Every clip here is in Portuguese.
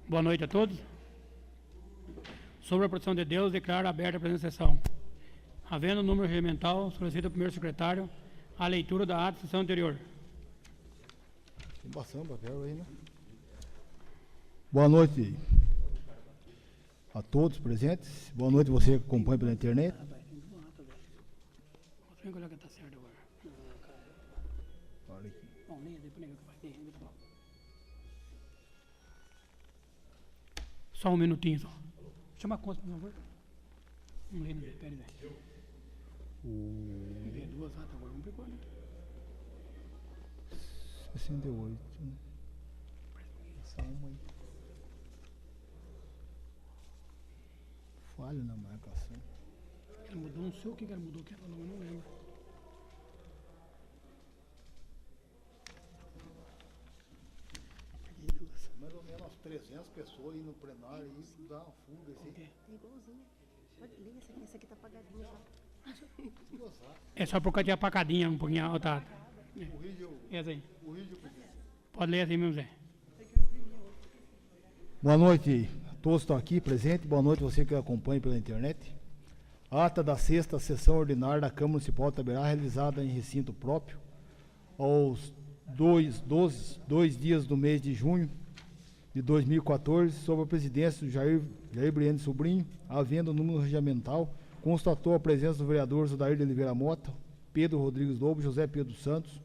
Boa noite a todos. Sobre a proteção de Deus, declaro aberta a presente sessão. Havendo número regimental, solicito ao primeiro secretário a leitura da ata da sessão anterior. Tem bastante papel aí, né? Boa noite a todos presentes. Boa noite você que acompanha pela internet. Olha aqui. Só um minutinho só. Chama a conta, por favor. Não lembro, pera aí. Tem duas atas agora, vamos pegar, né? 68, né? Essa uma aí. Falha na marcação. Ela mudou, não sei o que ela mudou, que ela falou, mas não lembro. Mais ou menos umas 300 pessoas aí no plenário aí, dá uma fuga assim. É igualzinho. Pode ler, essa aqui tá apagadinha já. É só por causa de apacadinha, um pouquinho alta. Essa aí. Pode ler assim mesmo, Zé. Boa noite a todos que estão aqui presentes. Boa noite você que acompanha pela internet. Ata da 6ª sessão ordinária da Câmara Municipal de Itaberá, realizada em recinto próprio, aos 2 dias do mês de junho de 2014, sob a presidência do Jair Briane Sobrinho, havendo número regimental, constatou a presença dos vereadores Odair de Oliveira Mota, Pedro Rodrigues Lobo, José Pedro Santos,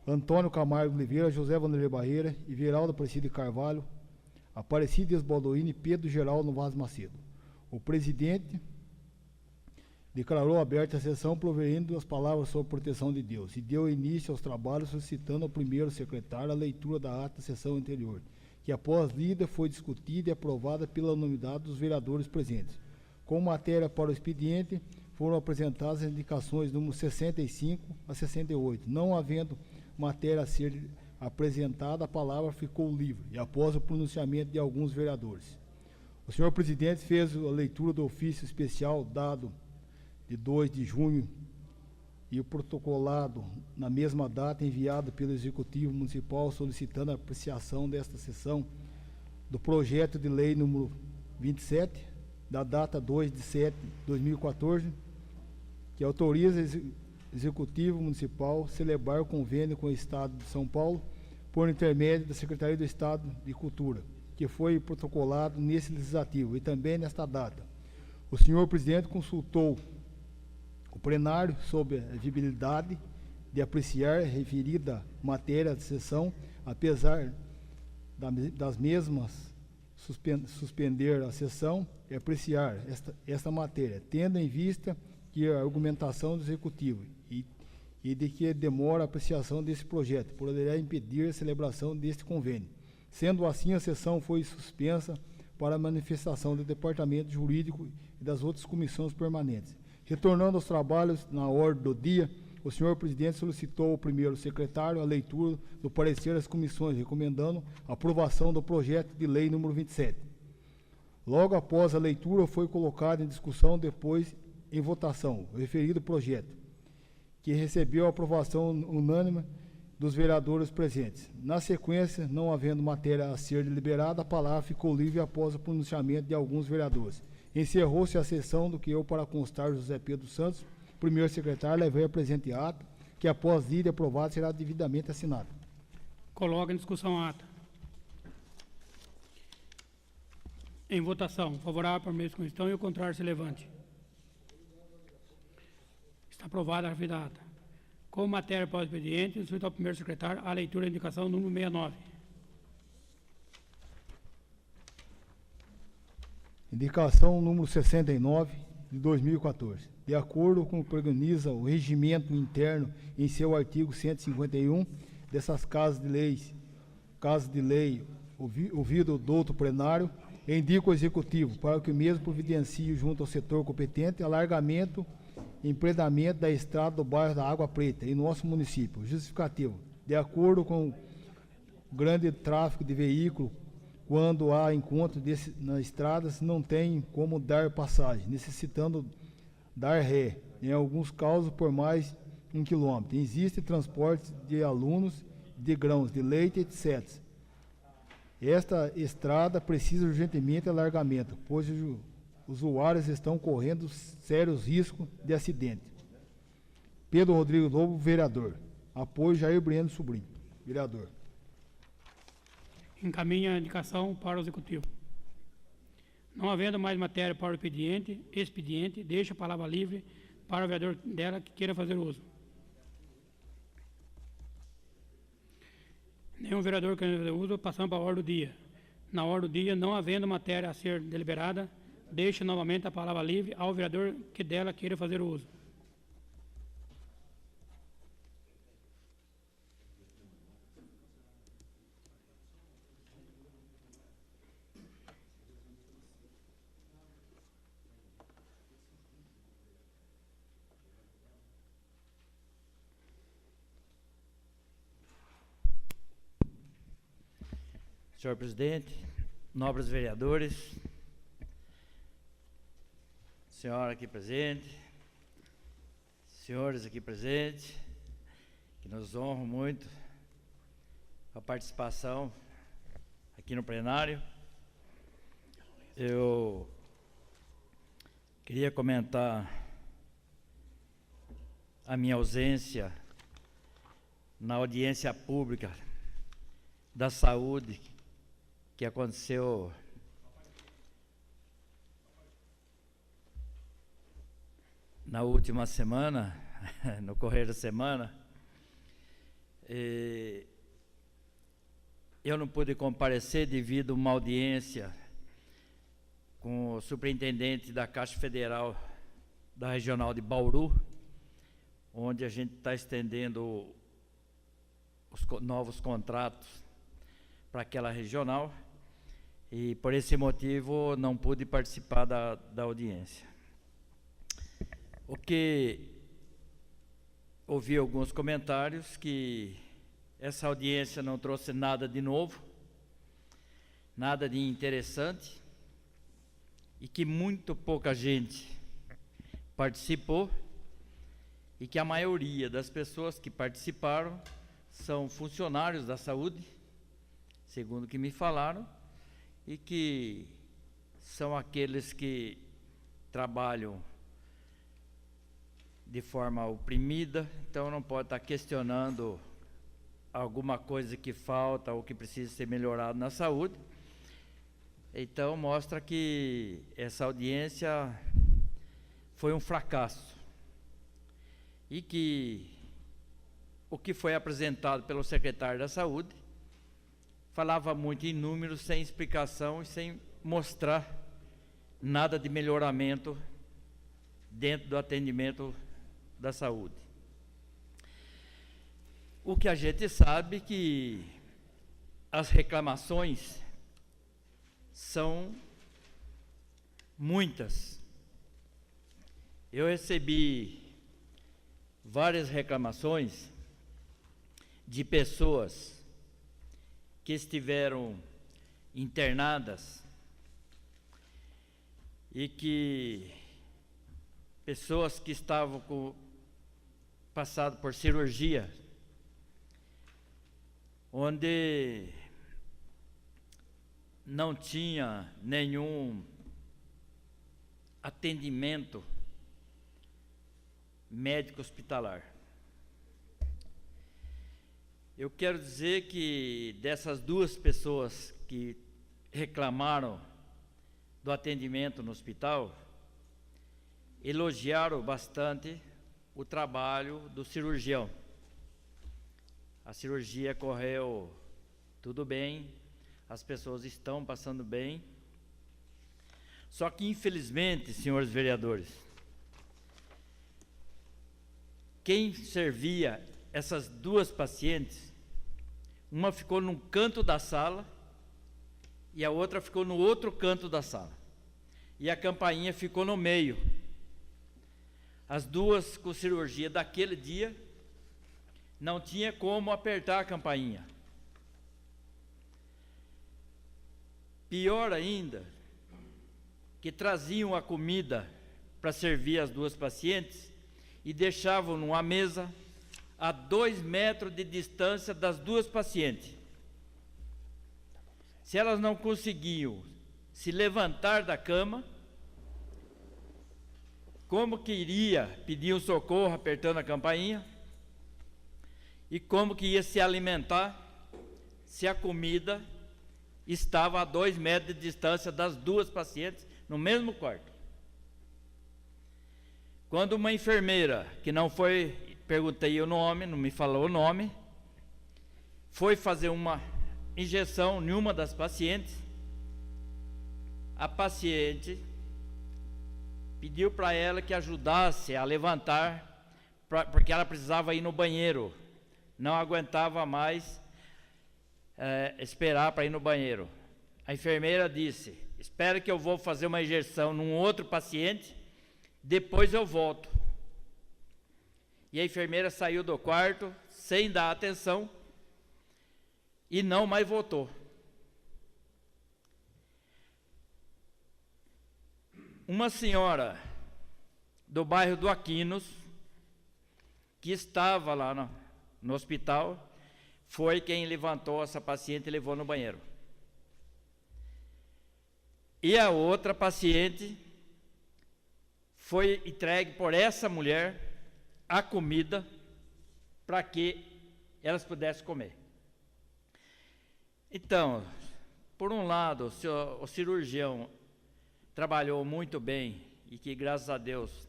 Antônio Camargo Oliveira, José Vanderlei Barreira, Everaldo Aparecido de Carvalho, Aparecido Esbaldoini e Pedro Geraldo Vaz Macedo. O presidente declarou aberta a sessão, proverindo as palavras sobre proteção de Deus, e deu início aos trabalhos, solicitando ao primeiro secretário a leitura da ata da sessão anterior, que após lida foi discutida e aprovada pela unanimidade dos vereadores presentes. Com matéria para o expediente, foram apresentadas as indicações número 65 a 68. Não havendo matéria a ser apresentada, a palavra ficou livre, e após o pronunciamento de alguns vereadores. O senhor presidente fez a leitura do ofício especial dado de 2 de junho e o protocolado na mesma data enviado pelo Executivo Municipal solicitando a apreciação desta sessão do projeto de lei número 27, da data 2 de 7 de 2014, que autoriza o Executivo Municipal a celebrar o convênio com o Estado de São Paulo por intermédio da Secretaria do Estado de Cultura, que foi protocolado nesse legislativo e também nesta data. O senhor presidente consultou o plenário sobre a viabilidade de apreciar a referida matéria de sessão, apesar das mesmas suspender a sessão e apreciar esta matéria, tendo em vista que a argumentação do Executivo e de que demora a apreciação desse projeto poderá impedir a celebração deste convênio. Sendo assim, a sessão foi suspensa para a manifestação do Departamento Jurídico e das outras comissões permanentes. Retornando aos trabalhos na ordem do dia, o senhor presidente solicitou ao primeiro secretário a leitura do parecer das comissões, recomendando a aprovação do projeto de lei número 27. Logo após a leitura, foi colocado em discussão, depois em votação, o referido projeto, que recebeu a aprovação unânime dos vereadores presentes. Na sequência, não havendo matéria a ser deliberada, a palavra ficou livre após o pronunciamento de alguns vereadores. Encerrou-se a sessão, do que eu, para constar, José Pedro Santos, primeiro secretário, levei a presente ata, que após lida e aprovada será devidamente assinada. Coloca em discussão a ata. Em votação, favorável para a mesma questão e o contrário se levante. Está aprovada a referida ata. Com matéria para o expediente, solicito ao primeiro secretário a leitura da indicação número 69. Indicação número 69 de 2014. De acordo com o que organiza o regimento interno em seu artigo 151 dessas casas de lei, ouvido o douto plenário, indica o executivo para que o mesmo providencie junto ao setor competente alargamento e empreendamento da estrada do bairro da Água Preta em nosso município. Justificativo: de acordo com o grande tráfego de veículos, quando há encontro nas estradas, não tem como dar passagem, necessitando dar ré, em alguns casos por mais 1 quilômetro. Existe transporte de alunos, de grãos, de leite, etc. Esta estrada precisa urgentemente de alargamento, pois os usuários estão correndo sérios riscos de acidente. Pedro Rodrigo Lobo, vereador. Apoio Jair Bueno Sobrinho, vereador. Encaminha a indicação para o Executivo. Não havendo mais matéria para o expediente, deixa a palavra livre para o vereador dela que queira fazer uso. Nenhum vereador querendo fazer uso, passando para a ordem do dia. Na ordem do dia, não havendo matéria a ser deliberada, deixa novamente a palavra livre ao vereador que dela queira fazer uso. Senhor presidente, nobres vereadores, senhora aqui presente, senhores aqui presentes, que nos honram muito a participação aqui no plenário. Eu queria comentar a minha ausência na audiência pública da saúde que aconteceu na última semana, no correr da semana. Eu não pude comparecer devido a uma audiência com o superintendente da Caixa Federal da Regional de Bauru, onde a gente está estendendo os novos contratos para aquela regional, e por esse motivo não pude participar da audiência. O que ouvi alguns comentários que essa audiência não trouxe nada de novo, nada de interessante, e que muito pouca gente participou, e que a maioria das pessoas que participaram são funcionários da saúde, segundo o que me falaram, e que são aqueles que trabalham de forma oprimida, então não pode estar questionando alguma coisa que falta ou que precisa ser melhorado na saúde. Então mostra que essa audiência foi um fracasso, e que o que foi apresentado pelo secretário da Saúde falava muito em números, sem explicação e sem mostrar nada de melhoramento dentro do atendimento da saúde. O que a gente sabe que as reclamações são muitas. Eu recebi várias reclamações de pessoas que estiveram internadas e que pessoas que estavam passado por cirurgia, onde não tinha nenhum atendimento médico hospitalar. Eu quero dizer que dessas duas pessoas que reclamaram do atendimento no hospital, elogiaram bastante o trabalho do cirurgião. A cirurgia correu tudo bem, as pessoas estão passando bem. Só que, infelizmente, senhores vereadores, quem servia essas duas pacientes, uma ficou num canto da sala e a outra ficou no outro canto da sala. E a campainha ficou no meio. As duas com cirurgia daquele dia, não tinha como apertar a campainha. Pior ainda, que traziam a comida para servir as duas pacientes e deixavam numa mesa a 2 metros de distância das duas pacientes. Se elas não conseguiam se levantar da cama, como que iria pedir um socorro apertando a campainha? E como que ia se alimentar se a comida estava a 2 metros de distância das duas pacientes no mesmo quarto? Quando uma enfermeira, que não foi, perguntei o nome, não me falou o nome, foi fazer uma injeção em uma das pacientes, a paciente pediu para ela que ajudasse a levantar, porque ela precisava ir no banheiro, não aguentava mais esperar para ir no banheiro. A enfermeira disse: espera que eu vou fazer uma injeção num outro paciente, depois eu volto. E a enfermeira saiu do quarto sem dar atenção e não mais voltou. Uma senhora do bairro do Aquinos, que estava lá no hospital, foi quem levantou essa paciente e levou no banheiro. E a outra paciente foi entregue por essa mulher a comida para que elas pudessem comer. Então, por um lado, o cirurgião trabalhou muito bem e que, graças a Deus,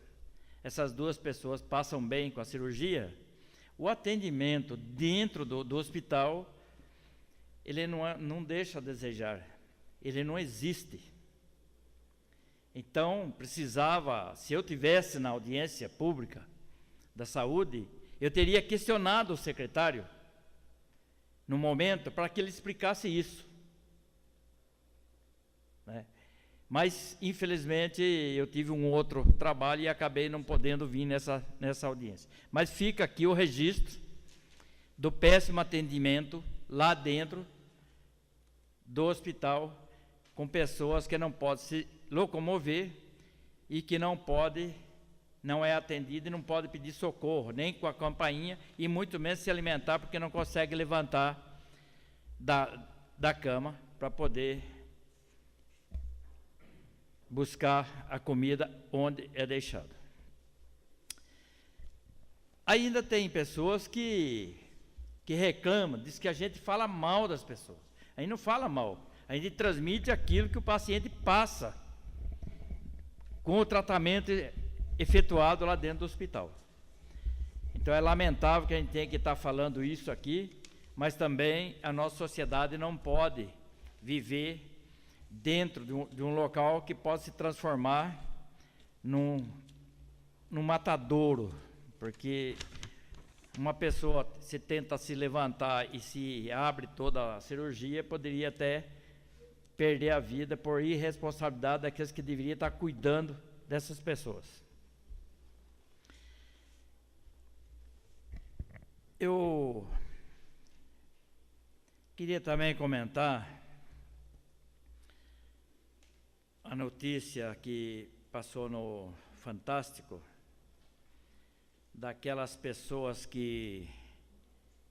essas duas pessoas passam bem com a cirurgia. O atendimento dentro do hospital, ele não deixa a desejar, ele não existe. Então, precisava, se eu tivesse na audiência pública da saúde, eu teria questionado o secretário, no momento, para que ele explicasse isso, né? Mas, infelizmente, eu tive um outro trabalho e acabei não podendo vir nessa audiência. Mas fica aqui o registro do péssimo atendimento lá dentro do hospital, com pessoas que não podem se locomover e que não é atendida e não pode pedir socorro, nem com a campainha, e muito menos se alimentar, porque não consegue levantar da cama para poder buscar a comida onde é deixada. Ainda tem pessoas que reclamam, diz que a gente fala mal das pessoas. A gente não fala mal, a gente transmite aquilo que o paciente passa com o tratamento efetuado lá dentro do hospital. Então é lamentável que a gente tenha que estar falando isso aqui, mas também a nossa sociedade não pode viver dentro de um local que pode se transformar num matadouro, porque uma pessoa, se tenta se levantar e se abre toda a cirurgia, poderia até perder a vida por irresponsabilidade daqueles que deveriam estar cuidando dessas pessoas. Eu queria também comentar a notícia que passou no Fantástico, daquelas pessoas que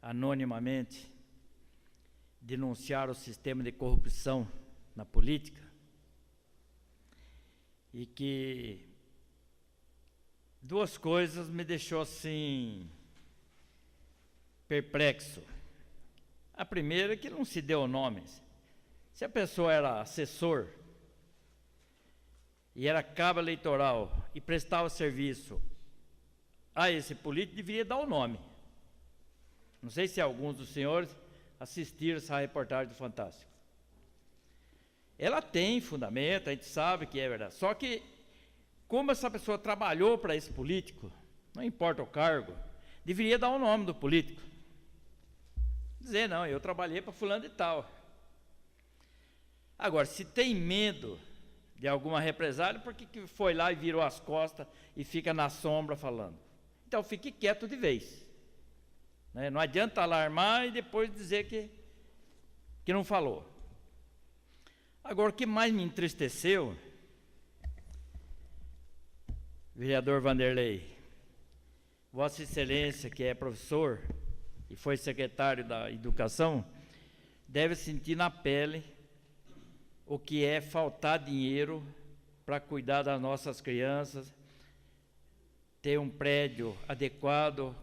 anonimamente denunciaram o sistema de corrupção na política, e que duas coisas me deixou assim perplexo. A primeira é que não se deu nome. Se a pessoa era assessor e era cabo eleitoral e prestava serviço a esse político, deveria dar o nome. Não sei se alguns dos senhores assistiram essa reportagem do Fantástico. Ela tem fundamento, a gente sabe que é verdade. Só que, como essa pessoa trabalhou para esse político, não importa o cargo, deveria dar o nome do político. Dizer, não, eu trabalhei para fulano e tal. Agora, se tem medo de alguma represália, por que foi lá e virou as costas e fica na sombra falando? Então, fique quieto de vez. Né? Não adianta alarmar e depois dizer que não falou. Agora, o que mais me entristeceu, vereador Vanderlei, Vossa Excelência, que é professor e foi secretário da Educação, deve sentir na pele o que é faltar dinheiro para cuidar das nossas crianças, ter um prédio adequado,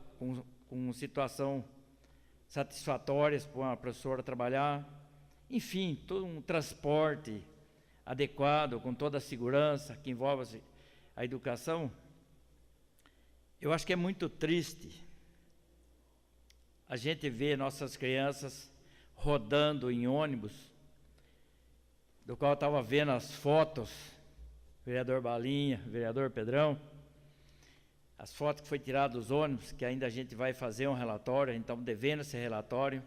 com situação satisfatória para uma professora trabalhar, enfim, todo um transporte adequado, com toda a segurança que envolve a educação. Eu acho que é muito triste a gente ver nossas crianças rodando em ônibus, do qual eu estava vendo as fotos, vereador Balinha, vereador Pedrão, as fotos que foi tiradas dos ônibus, que ainda a gente vai fazer um relatório, então devendo esse relatório.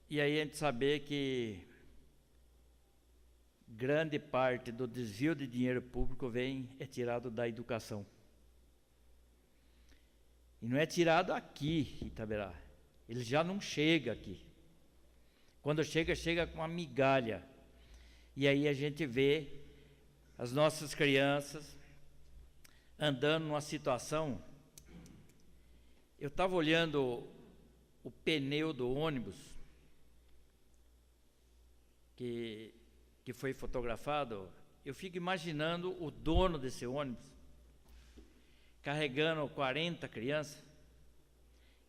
E aí a gente saber que grande parte do desvio de dinheiro público é tirado da educação. E não é tirado aqui, em Itaberá. Ele já não chega aqui. Quando chega, chega com uma migalha. E aí a gente vê as nossas crianças andando numa situação. Eu estava olhando o pneu do ônibus que foi fotografado. Eu fico imaginando o dono desse ônibus carregando 40 crianças,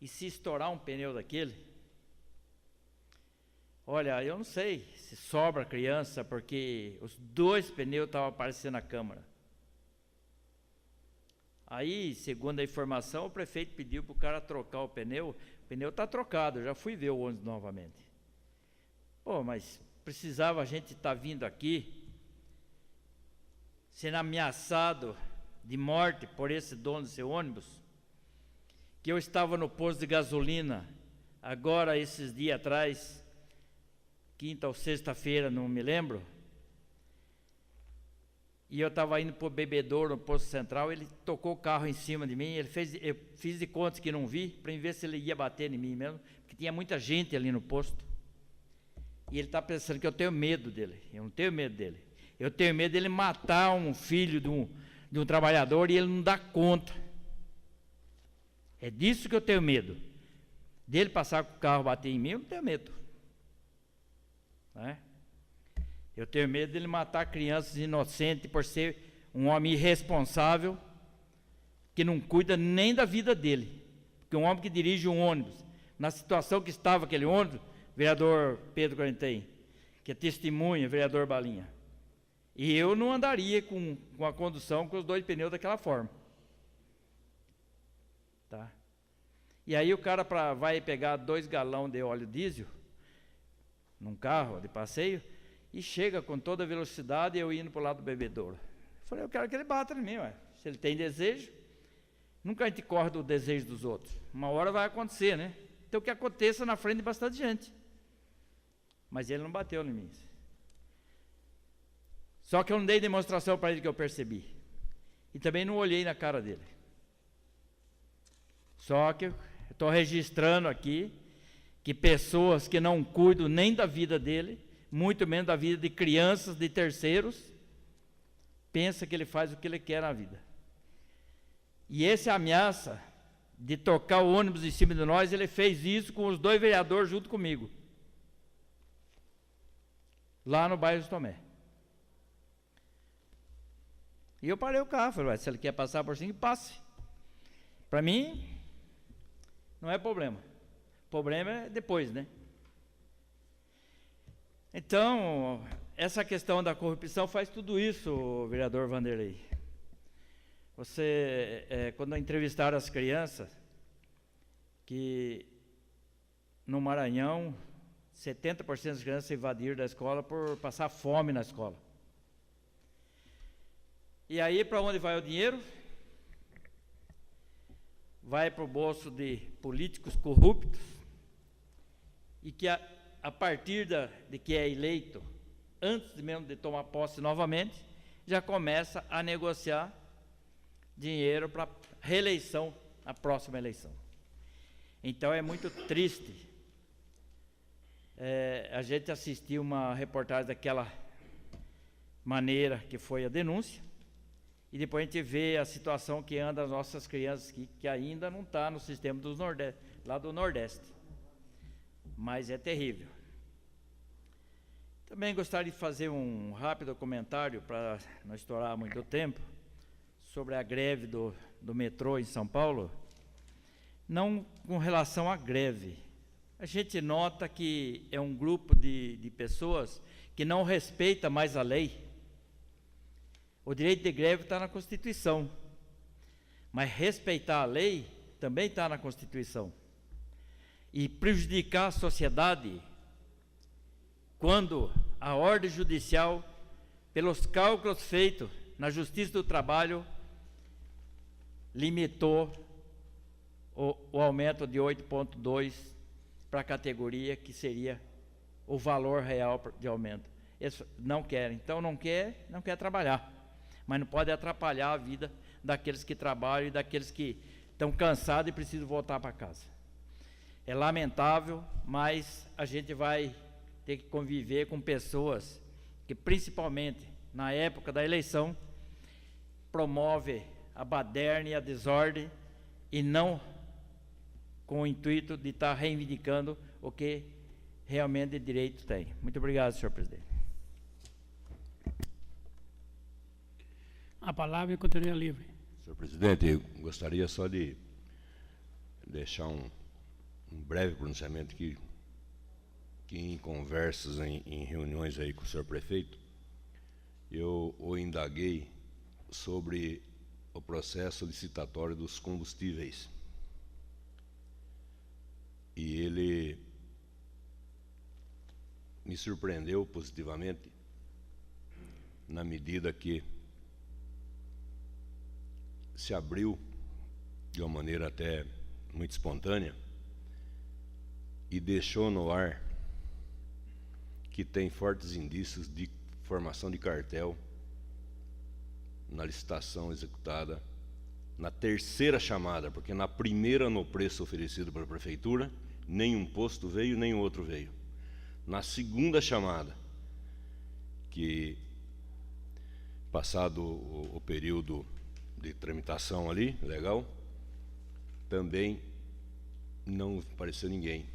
e se estourar um pneu daquele, olha, eu não sei se sobra criança, porque os 2 pneus estavam aparecendo na câmara. Aí, segundo a informação, o prefeito pediu para o cara trocar o pneu está trocado, eu já fui ver o ônibus novamente. Pô, mas precisava a gente estar vindo aqui, sendo ameaçado de morte por esse dono desse ônibus, que eu estava no posto de gasolina, agora esses dias atrás, quinta ou sexta-feira, não me lembro, e eu estava indo para o bebedouro no posto central, ele tocou o carro em cima de mim, eu fiz de conta que não vi, para ver se ele ia bater em mim mesmo, porque tinha muita gente ali no posto, e ele está pensando que eu tenho medo dele. Eu não tenho medo dele, eu tenho medo dele matar um filho de um trabalhador e ele não dá conta. É disso que eu tenho medo. Dele passar com o carro, bater em mim, eu não tenho medo. Né? Eu tenho medo dele matar crianças inocentes por ser um homem irresponsável, que não cuida nem da vida dele. Porque um homem que dirige um ônibus, na situação que estava aquele ônibus, vereador Pedro Quarentém, que é testemunha, vereador Balinha, e eu não andaria com a condução com os 2 pneus daquela forma. Tá? E aí o cara vai pegar 2 galões de óleo diesel num carro de passeio e chega com toda a velocidade e eu indo para o lado do bebedouro. Eu falei, eu quero que ele bata em mim, ué. Se ele tem desejo, nunca a gente corre do desejo dos outros. Uma hora vai acontecer, né? Então que aconteça na frente de bastante gente. Mas ele não bateu em mim. Só que eu não dei demonstração para ele que eu percebi. E também não olhei na cara dele. Só que eu estou registrando aqui que pessoas que não cuidam nem da vida dele, muito menos da vida de crianças, de terceiros, pensa que ele faz o que ele quer na vida. E essa ameaça de tocar o ônibus em cima de nós, ele fez isso com os 2 vereadores junto comigo, lá no bairro de Tomé. E eu parei o carro, falei, se ele quer passar por cima, passe. Para mim, não é problema. O problema é depois, né? Então, essa questão da corrupção faz tudo isso, vereador Vanderlei. Você, quando entrevistaram as crianças, que no Maranhão, 70% das crianças invadiram da escola por passar fome na escola. E aí, para onde vai o dinheiro? Vai para o bolso de políticos corruptos, e que a partir de que é eleito, antes mesmo de tomar posse novamente, já começa a negociar dinheiro para reeleição, a próxima eleição. Então é muito triste a gente assistir uma reportagem daquela maneira que foi a denúncia, e depois a gente vê a situação que anda as nossas crianças que ainda não está no sistema lá do Nordeste. Mas é terrível. Também gostaria de fazer um rápido comentário, para não estourar muito tempo, sobre a greve do metrô em São Paulo. Não com relação à greve. A gente nota que é um grupo de pessoas que não respeita mais a lei. O direito de greve está na Constituição, mas respeitar a lei também está na Constituição. E prejudicar a sociedade quando a ordem judicial, pelos cálculos feitos na Justiça do Trabalho, limitou o aumento de 8,2 para a categoria que seria o valor real de aumento. Eles não querem, então não quer trabalhar, mas não pode atrapalhar a vida daqueles que trabalham e daqueles que estão cansados e precisam voltar para casa. É lamentável, mas a gente vai ter que conviver com pessoas que, principalmente na época da eleição, promove a baderna e a desordem e não com o intuito de estar reivindicando o que realmente de direito tem. Muito obrigado, senhor presidente. A palavra continua livre. Senhor presidente, eu gostaria só de deixar um breve pronunciamento que em conversas, em reuniões aí com o senhor prefeito, eu o indaguei sobre o processo licitatório dos combustíveis. E ele me surpreendeu positivamente, na medida que se abriu de uma maneira até muito espontânea e deixou no ar que tem fortes indícios de formação de cartel na licitação executada na terceira chamada, porque na primeira, no preço oferecido pela prefeitura, nenhum posto veio, nem outro veio. Na segunda chamada, que passado o período de tramitação ali, legal, também não apareceu ninguém.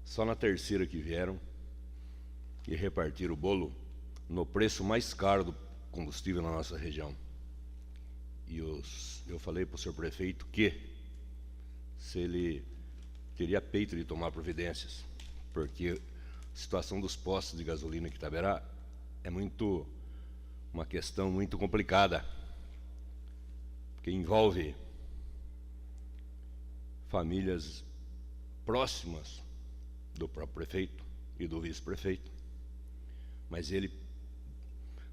Só na terceira que vieram e repartiram o bolo no preço mais caro do combustível na nossa região. E eu falei para o senhor prefeito que se ele teria peito de tomar providências, porque a situação dos postos de gasolina aqui em Itaberá é uma questão muito complicada, porque envolve famílias próximas do próprio prefeito e do vice-prefeito, mas ele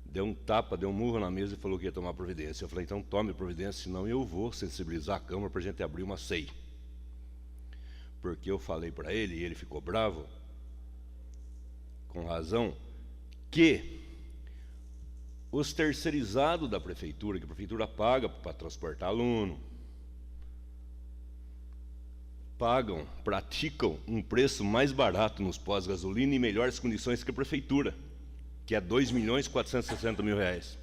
deu um tapa, deu um murro na mesa e falou que ia tomar providência. Eu falei, então tome providência, senão eu vou sensibilizar a Câmara para a gente abrir uma SEI. Porque eu falei para ele, e ele ficou bravo, com razão, que os terceirizados da prefeitura, que a prefeitura paga para transportar aluno, praticam um preço mais barato nos pós-gasolina e melhores condições que a prefeitura, que é R$2.460.000.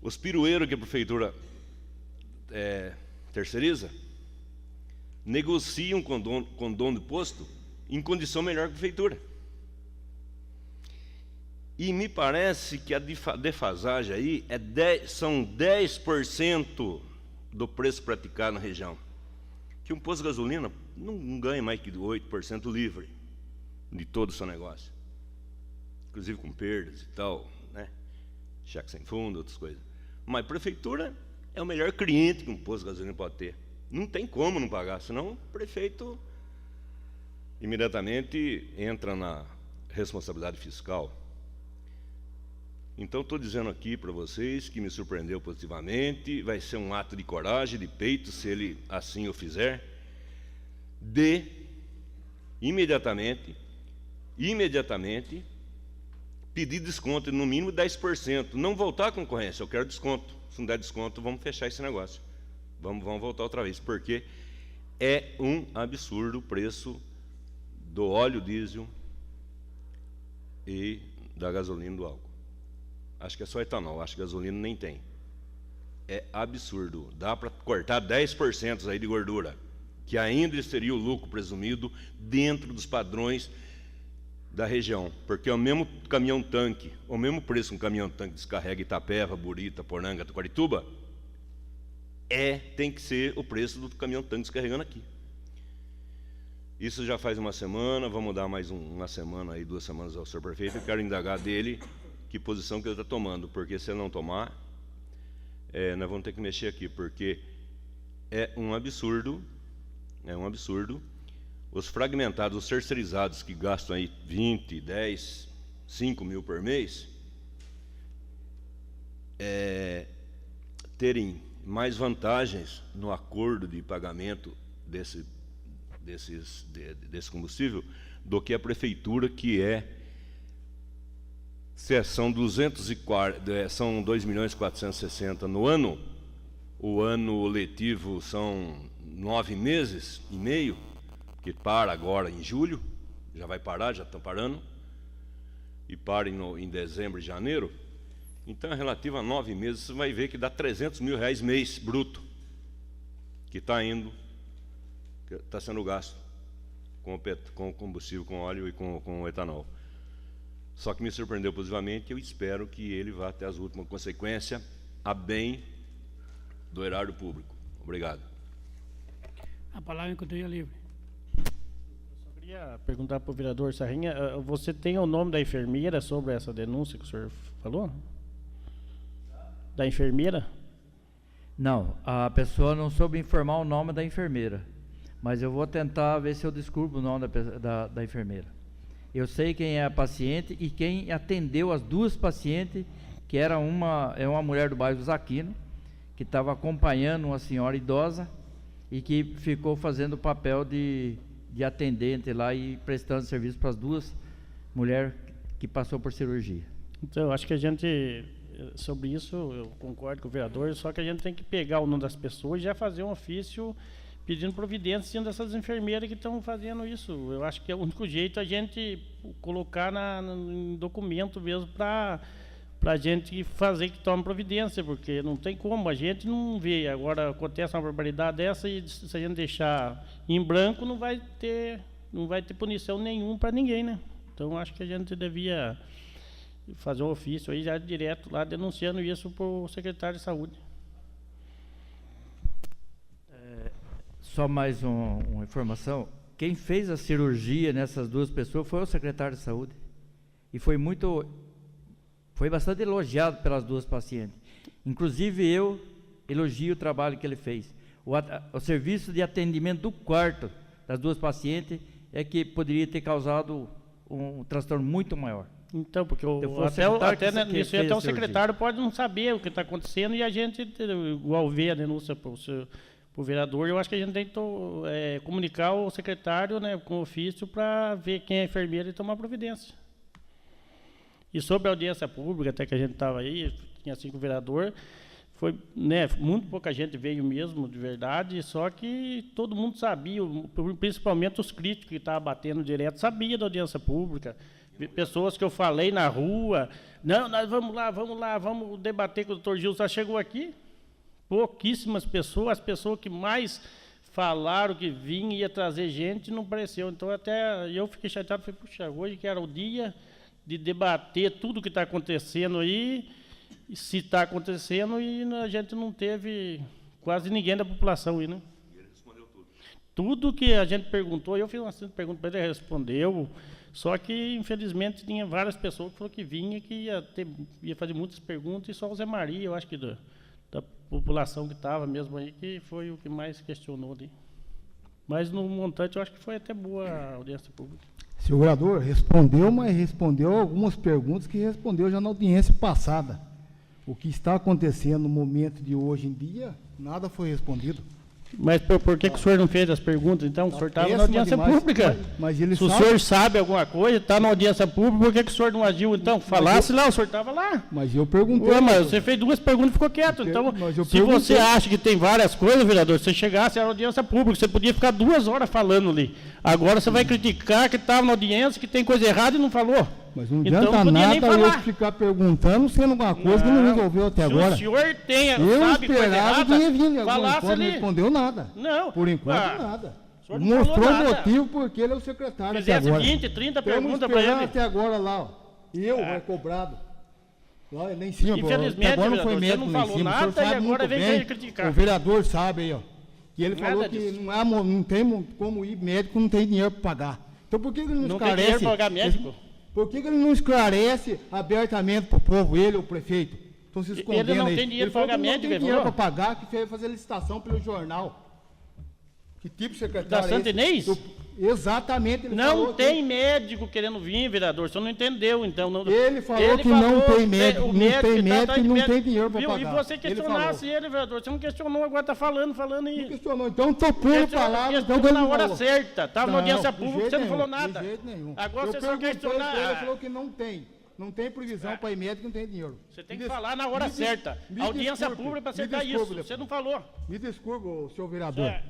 Os pirueiros que a prefeitura terceiriza, negociam com dono do posto em condição melhor que a prefeitura. E me parece que a defasagem aí são 10% do preço praticado na região. Que um posto de gasolina não ganha mais que 8% livre de todo o seu negócio. Inclusive com perdas e tal, né? Cheque sem fundo, outras coisas. Mas a prefeitura é o melhor cliente que um posto de gasolina pode ter. Não tem como não pagar, senão o prefeito imediatamente entra na responsabilidade fiscal. Então, estou dizendo aqui para vocês que me surpreendeu positivamente, vai ser um ato de coragem, de peito, se ele assim o fizer, de imediatamente, pedir desconto, no mínimo 10%, não voltar à concorrência, eu quero desconto, se não der desconto, vamos fechar esse negócio, vamos voltar outra vez, porque é um absurdo o preço do óleo diesel e da gasolina e do álcool. Acho que é só etanol, acho que gasolina nem tem. É absurdo. Dá para cortar 10% aí de gordura, que ainda seria o lucro presumido dentro dos padrões da região, porque é o mesmo caminhão-tanque, o mesmo preço que um caminhão-tanque descarrega Itapeva, Burita, Poranga, Tucarituba, tem que ser o preço do caminhão-tanque descarregando aqui. Isso já faz uma semana, vamos dar mais uma semana aí, 2 semanas ao senhor prefeito, e quero indagar dele que posição que ele está tomando, porque se ele não tomar, nós vamos ter que mexer aqui, porque é um absurdo, os fragmentados, os terceirizados que gastam aí 20, 10, 5 mil por mês, terem mais vantagens no acordo de pagamento desse combustível do que a prefeitura, que são 2.460.000 no ano. O ano letivo são 9 meses e meio, que para agora em julho, já vai parar, já estão parando, e para em dezembro e janeiro. Então, relativo a 9 meses, você vai ver que dá R$300 mil mês bruto, que está sendo gasto com combustível, com óleo e com etanol. Só que me surpreendeu positivamente, eu espero que ele vá até as últimas consequências, a bem do erário público. Obrigado. A palavra em categoria livre. Só queria perguntar para o vereador Sarrinha, você tem o nome da enfermeira sobre essa denúncia que o senhor falou? Da enfermeira? Não, a pessoa não soube informar o nome da enfermeira, mas eu vou tentar ver se eu descubro o nome da enfermeira. Eu sei quem é a paciente e quem atendeu as 2 pacientes, que é uma mulher do bairro Zaquino, que estava acompanhando uma senhora idosa e que ficou fazendo o papel de atendente lá e prestando serviço para as 2 mulheres que passou por cirurgia. Então, eu acho que a gente, sobre isso, eu concordo com o vereador, só que a gente tem que pegar o nome das pessoas e já fazer um ofício pedindo providência dessas enfermeiras que estão fazendo isso. Eu acho que é o único jeito a gente colocar em documento mesmo para a gente fazer que tome providência, porque não tem como, a gente não vê. Agora acontece uma barbaridade dessa e se a gente deixar em branco não vai ter punição nenhuma para ninguém, né? Então acho que a gente devia fazer um ofício aí já direto lá denunciando isso para o secretário de saúde. Só mais uma informação, quem fez a cirurgia nessas 2 pessoas foi o secretário de saúde, e foi bastante elogiado pelas 2 pacientes. Inclusive eu elogio o trabalho que ele fez. O serviço de atendimento do quarto das 2 pacientes é que poderia ter causado um transtorno muito maior. Então, porque até o secretário pode não saber o que está acontecendo e a gente, igual ver a denúncia para o vereador, eu acho que a gente tem que comunicar o secretário, né, com o ofício para ver quem é enfermeiro e tomar providência. E sobre a audiência pública, até que a gente estava aí, tinha 5 vereadores, foi, né, muito pouca gente veio mesmo, de verdade, só que todo mundo sabia, principalmente os críticos que estavam batendo direto, sabia da audiência pública. Pessoas que eu falei na rua, não, nós vamos lá, vamos debater com o doutor Gil, só chegou aqui. Pouquíssimas pessoas, as pessoas que mais falaram que vinha ia trazer gente, não apareceu. Então até eu fiquei chateado, falei, puxa, hoje que era o dia de debater tudo o que está acontecendo aí, se está acontecendo, e a gente não teve quase ninguém da população aí, né? E ele respondeu tudo. Tudo que a gente perguntou, eu fiz uma pergunta para ele, ele respondeu, só que infelizmente tinha várias pessoas que falaram que vinha, que ia fazer muitas perguntas, e só o Zé Maria, eu acho que da população que estava mesmo aí, que foi o que mais questionou ali. Mas no montante eu acho que foi até boa a audiência pública. Senhor vereador, respondeu, mas respondeu algumas perguntas que respondeu já na audiência passada. O que está acontecendo no momento de hoje em dia, nada foi respondido. Mas por que o senhor não fez as perguntas, então? O senhor estava na audiência pública. Mas ele se o senhor sabe alguma coisa, está na audiência pública, por que o senhor não agiu, então? Falasse lá, o senhor estava lá. Mas eu perguntei. Ué, mas você fez 2 perguntas e ficou quieto. Então, se você acha que tem várias coisas, vereador, se você chegasse à audiência pública, você podia ficar 2 horas falando ali. Agora você vai criticar que estava na audiência, que tem coisa errada e não falou. Mas não adianta nada eu ficar perguntando, sendo alguma coisa que não resolveu até agora. Se o senhor sabe coisa errada, falasse ali. Não respondeu nada. Não. Por enquanto, nada. O senhor não falou Mostrou o nada. motivo porque ele é o secretário até Fizesse agora. 20, 30 Estamos perguntas para esperando ele. até agora lá, ó. E eu, vai cobrado. Lá em cima, pô, Infelizmente, até agora não foi vereador, médico você não lá em falou cima. O senhor nada e sabe agora muito vem bem, querer criticar. o vereador sabe aí, ó. E ele Nada falou que disso. não tem como ir médico, não tem dinheiro para pagar. Então por que ele não Não tem esclarece? dinheiro para pagar médico? Por que ele não esclarece abertamente para o povo, ele, o prefeito? Estão se escondendo Ele não aí. tem dinheiro Ele falou pra pagar que médico, não tem ele dinheiro para falou? pagar, que fez fazer licitação pelo jornal. Que tipo de secretário Da é Santa esse? Inês? Exatamente. Ele falou Não que- tem médico querendo vir, vereador. O senhor não entendeu, então. Não, Ele falou que não tem médico, o não tem tá médico atrás e de não tem dinheiro para Viu? pagar. E você Ele questionasse falou. ele, vereador. Você não questionou, agora está falando Não e... questionou. Então estou pondo palavras. Então, Questionou ele na hora falou. certa. Estava na audiência de pública, jeito você não nenhum, falou nada. De jeito nenhum. Agora Eu você só perguntei pra questionar. ele, ele falou que não tem. Não tem previsão para ir médico, não tem dinheiro. Você tem que falar na hora certa. Audiência pública para acertar isso. Você não falou. Me desculpe, senhor vereador. É.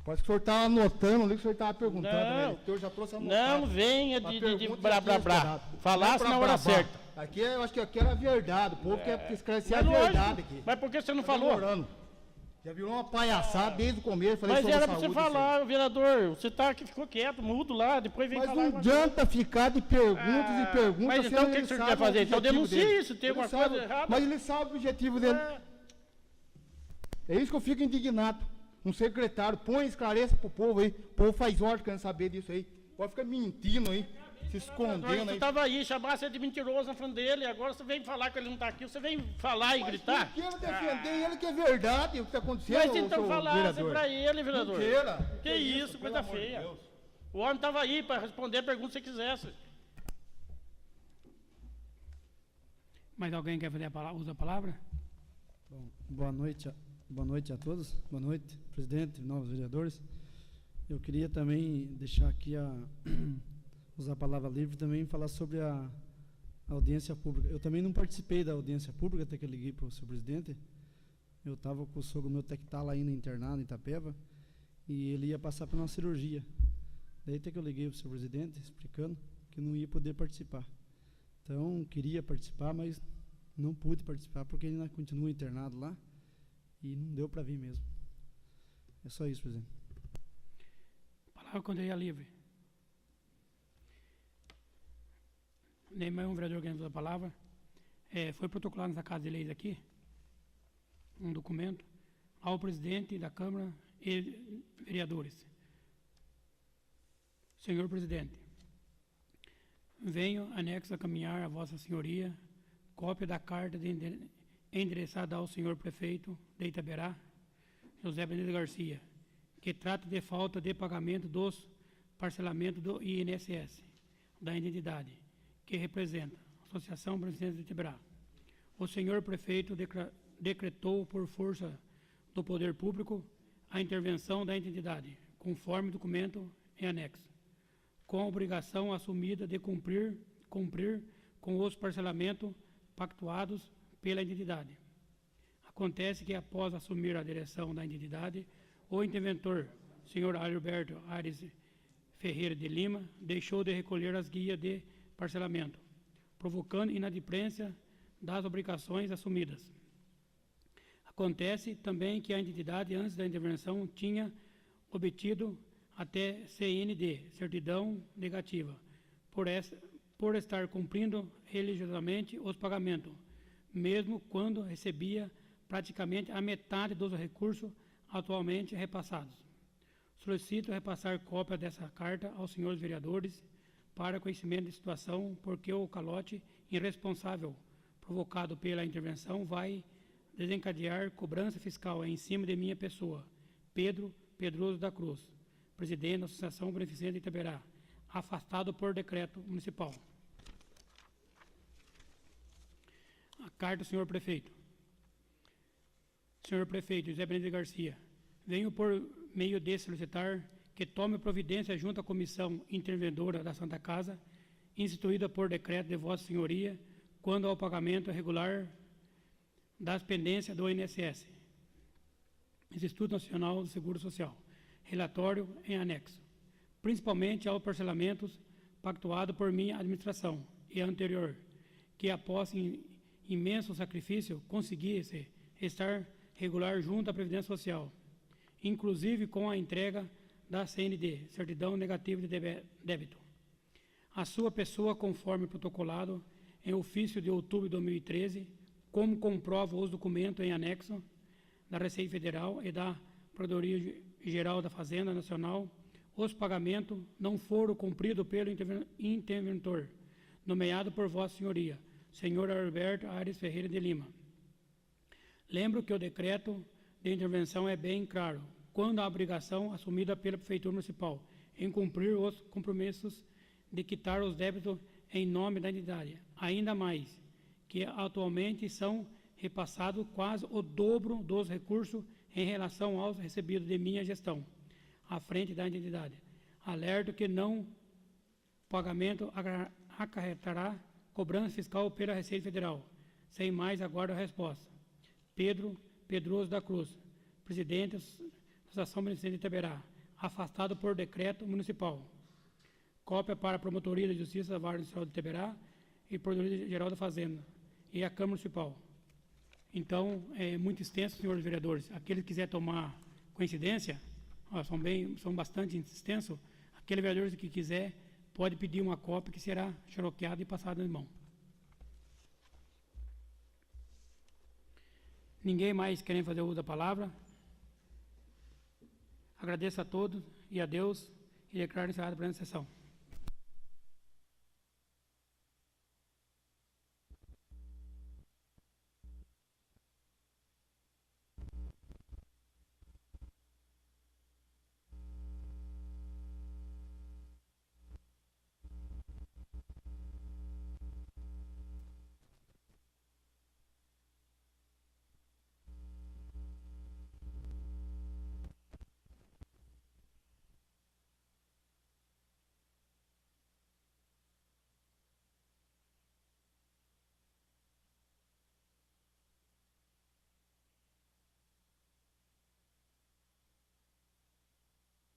Parece que o senhor estava anotando ali que o senhor estava perguntando. Não. Né? Então eu já trouxe anotado. Não venha A de pergunta blá, já blá, tinha blá. esperado. Falasse Não é na pra hora bravar. certa. Aqui eu acho que aqui era a verdade. O povo quer esclarecer a Mas lógico. verdade aqui. Mas por que você não Tá falou? demorando. Já virou uma palhaçada desde o começo. Falei Mas sobre era para você saúde, falar, vereador. Você tá aqui, ficou quieto, mudo lá, depois vem Mas falar. não alguma coisa. adianta ficar de perguntas e perguntas. mas então sendo o que ele que o senhor sabe quer fazer? o Então objetivo denuncie dele. isso, tem Ele alguma sabe, coisa errada. Mas ele sabe o objetivo dele. É. É isso que eu fico indignado. Um secretário, põe, esclareça pro povo aí. O povo faz horas querendo saber disso aí. Pode ficar mentindo aí, se escondendo Você aí. estava aí, chamasse ele de mentiroso na frente dele, agora você vem falar que ele não está aqui, você vem falar e gritar. Por que ele defender ele que é verdade o que está acontecendo, Mas então seu falasse vereador? para ele, vereador. Mentira. Que isso, pelo coisa amor de feia. Deus. O homem estava aí para responder a pergunta se quisesse. Mais alguém quer fazer a palavra, usa a palavra? Bom, boa noite a todos. Boa noite, presidente, novos vereadores. Eu queria também deixar aqui usar a palavra livre também e falar sobre a audiência pública. Eu também não participei da audiência pública até que eu liguei para o senhor presidente. Eu estava com o sogro meu até que está lá ainda internado em Itapeva e ele ia passar por uma cirurgia. Daí até que eu liguei para o senhor presidente explicando que não ia poder participar. Então, queria participar, mas não pude participar porque ele ainda continua internado lá e não deu para vir mesmo. É só isso, presidente. Palavra quando ele é livre. Nem mais um vereador que usa a palavra. Foi protocolado nessa Casa de Leis aqui um documento ao presidente da Câmara e vereadores. Senhor presidente, venho anexo a caminhar a vossa senhoria cópia da carta endereçada ao senhor prefeito de Itaberá, José Benedito Garcia, que trata de falta de pagamento dos parcelamentos do INSS da entidade que representa a Associação Beneficente de Itaberá. O senhor prefeito decretou por força do poder público a intervenção da entidade, conforme documento em anexo, com a obrigação assumida de cumprir com os parcelamentos pactuados pela entidade. Acontece que, após assumir a direção da entidade, o interventor, senhor Alberto Ares Ferreira de Lima, deixou de recolher as guias de parcelamento, provocando inadimplência das obrigações assumidas. Acontece também que a entidade, antes da intervenção, tinha obtido até CND, certidão negativa, por estar cumprindo religiosamente os pagamentos, mesmo quando recebia praticamente a metade dos recursos atualmente repassados. Solicito repassar cópia dessa carta aos senhores vereadores para conhecimento de situação, porque o calote irresponsável provocado pela intervenção vai desencadear cobrança fiscal em cima de minha pessoa, Pedro Pedroso da Cruz, presidente da Associação Beneficente de Itaberá, afastado por decreto municipal. A carta do senhor prefeito. Senhor prefeito José Benedito Garcia, venho por meio de solicitar que tome providência junto à comissão interventora da Santa Casa, instituída por decreto de Vossa Senhoria, quando ao pagamento regular das pendências do INSS, Instituto Nacional do Seguro Social, relatório em anexo, principalmente aos parcelamentos pactuados por minha administração e anterior, que após imenso sacrifício conseguisse estar regular junto à Previdência Social, inclusive com a entrega da CND, certidão negativa de débito. A sua pessoa, conforme protocolado em ofício de outubro de 2013, como comprova os documentos em anexo da Receita Federal e da Procuradoria Geral da Fazenda Nacional, os pagamentos não foram cumpridos pelo interventor, nomeado por Vossa Senhoria, senhor Alberto Aires Ferreira de Lima. Lembro que o decreto de intervenção é bem claro, quando a obrigação assumida pela Prefeitura Municipal em cumprir os compromissos de quitar os débitos em nome da entidade, ainda mais que atualmente são repassados quase o dobro dos recursos em relação aos recebidos de minha gestão, à frente da entidade. Alerto que não pagamento acarretará cobrança fiscal pela Receita Federal. Sem mais, aguardo a resposta. Pedro Pedroso da Cruz, presidente da Associação Municipal de Itaberá, afastado por decreto municipal. Cópia para a Promotoria de Justiça da Vara Municipal de Itaberá e Procuradoria Geral da Fazenda e a Câmara Municipal. Então, é muito extenso, senhores vereadores. Aquele que quiser tomar coincidência, são bastante extensos. Aquele vereador que quiser pode pedir uma cópia que será xeroqueada e passada em mão. Ninguém mais querendo fazer uso da palavra? Agradeço a todos e a Deus e declaro encerrada a presente sessão.